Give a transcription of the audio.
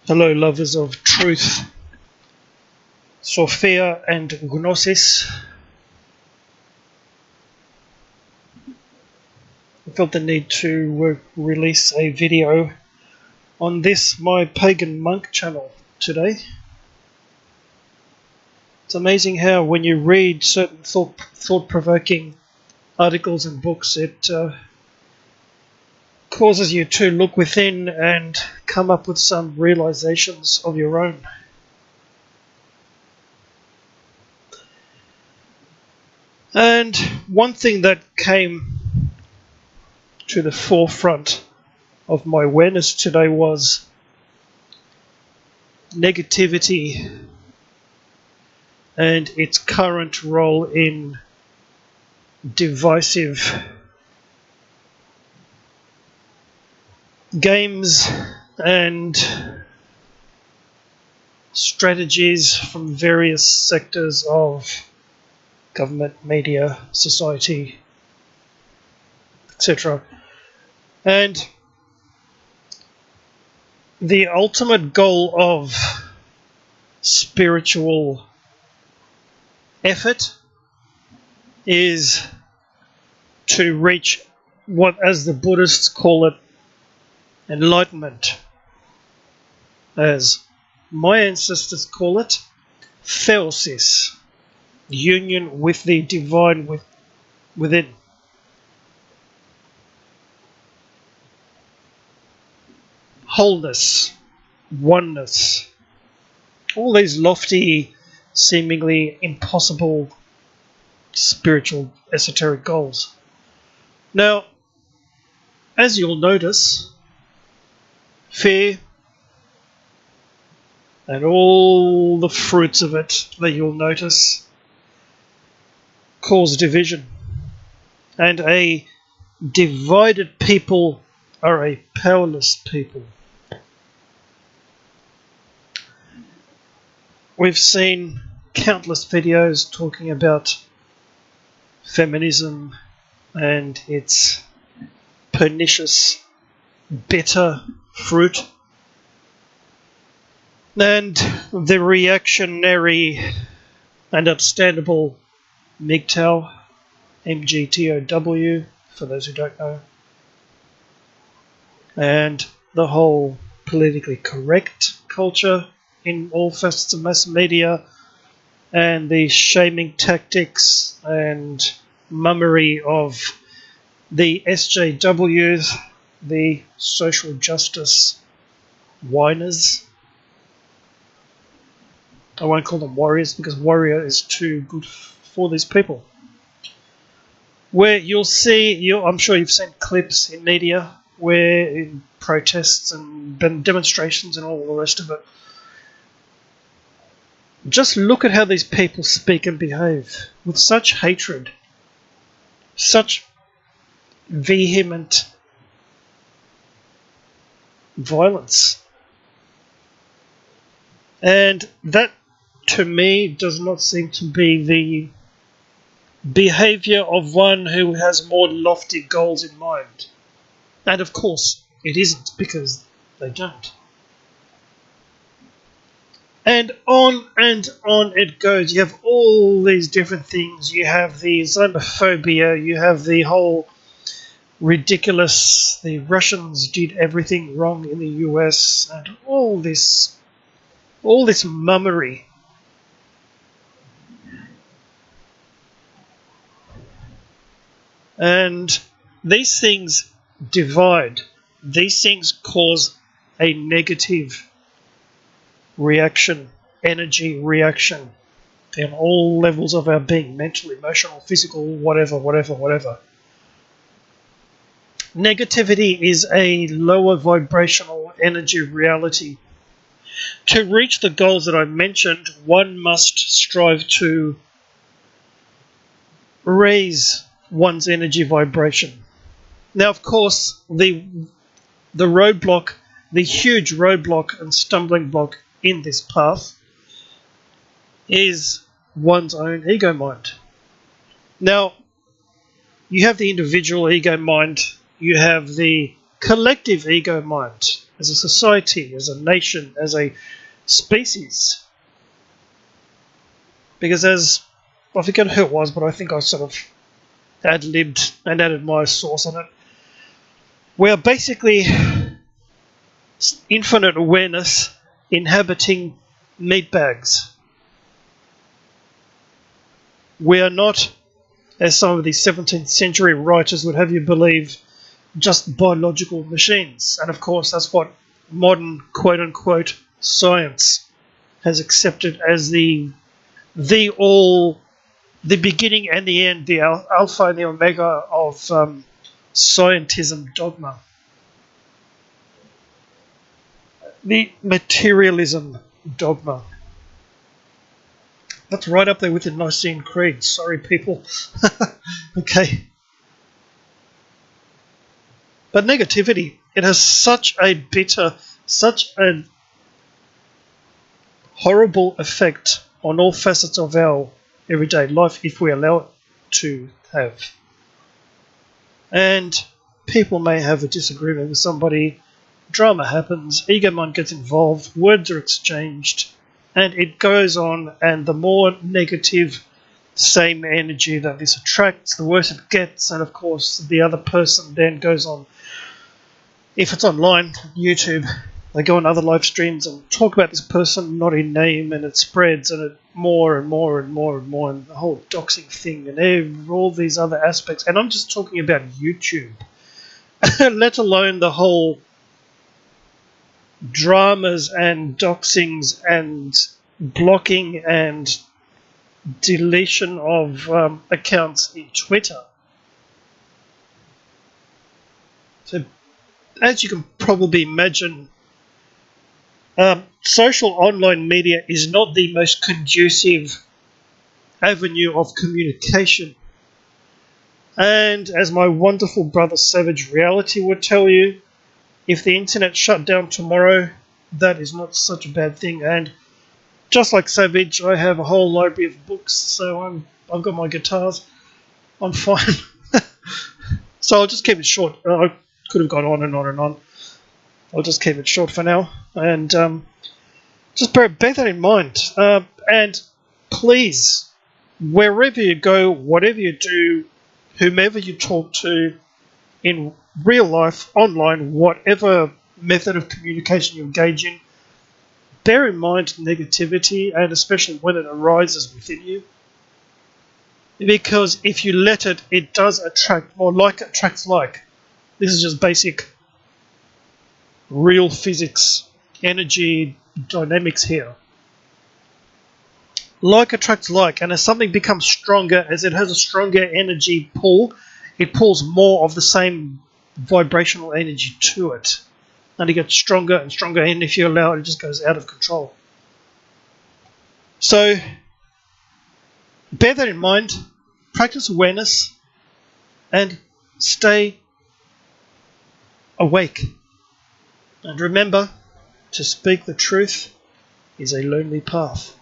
Hello, lovers of truth, Sophia and Gnosis. I felt the need to release a video on this, my Pagan Monk channel today. It's amazing how when you read certain thought-provoking articles and books, it causes you to look within and come up with some realizations of your own. And one thing that came to the forefront of my awareness today was negativity and its current role in divisive games and strategies from various sectors of government, media, society, etc. And the ultimate goal of spiritual effort is to reach what, as the Buddhists call it, enlightenment. As my ancestors call it, theosis, union with the divine within. Wholeness, oneness, all these lofty, seemingly impossible spiritual esoteric goals. Now, as you'll notice, fear and all the fruits of it that you'll notice cause division, and a divided people are a powerless people. We've seen countless videos talking about feminism and its pernicious, bitter fruit, and the reactionary and understandable MGTOW, MGTOW, for those who don't know, and the whole politically correct culture in all facets of mass media, and the shaming tactics and mummery of the SJWs, the social justice whiners. I won't call them warriors because warrior is too good for these people. Where you'll see, I'm sure you've seen clips in media where in protests and demonstrations and all the rest of it, just look at how these people speak and behave with such hatred, such vehement violence. And that, to me, does not seem to be the behavior of one who has more lofty goals in mind. And of course, it isn't, because they don't. And on it goes. You have all these different things. You have the xenophobia, you have the whole ridiculous, the Russians did everything wrong in the US, and all this mummery. And these things divide. These things cause a negative reaction, energy reaction in all levels of our being, mental, emotional, physical, whatever. Negativity is a lower vibrational energy reality. To reach the goals that I mentioned, one must strive to raise one's energy vibration. Now, of course, the roadblock, the huge roadblock and stumbling block in this path is one's own ego mind. Now, you have the individual ego mind, you have the collective ego mind, as a society, as a nation, as a species. Because as, I forget who it was, but I think I sort of ad-libbed and added my source on it. We are basically infinite awareness inhabiting meat bags. We are not, as some of these 17th century writers would have you believe, just biological machines. And of course, that's what modern quote-unquote science has accepted as the beginning and the end, the alpha and the omega of scientism dogma. The materialism dogma. That's right up there with the Nicene Creed. Sorry, people. Okay. But negativity, it has such a bitter, such a horrible effect on all facets of our everyday life if we allow it to have. And people may have a disagreement with somebody, drama happens, ego mind gets involved, words are exchanged, and it goes on, and the more negative same energy that this attracts, the worse it gets, and of course the other person then goes on, if it's online, YouTube, they go on other live streams and talk about this person, not in name, and it spreads, and it more and more and more and more, and the whole doxing thing, and all these other aspects. And I'm just talking about YouTube, let alone the whole dramas and doxings and blocking and deletion of accounts in Twitter. So, as you can probably imagine, social online media is not the most conducive avenue of communication. And as my wonderful brother Savage Reality would tell you, if the internet shut down tomorrow, that is not such a bad thing. And just like Savage, I have a whole library of books, so I've got my guitars. I'm fine. So I'll just keep it short. I could have gone on and on and on. I'll just keep it short for now. And just bear that in mind. And please, wherever you go, whatever you do, whomever you talk to, in real life, online, whatever method of communication you engage in, bear in mind negativity, and especially when it arises within you. Because if you let it, it does attract more. Like attracts like. This is just basic real physics, energy, dynamics here. Like attracts like, and as something becomes stronger, as it has a stronger energy pull, it pulls more of the same vibrational energy to it. And it gets stronger and stronger, and if you allow it, it just goes out of control. So, bear that in mind, practice awareness, and stay awake. And remember, to speak the truth is a lonely path.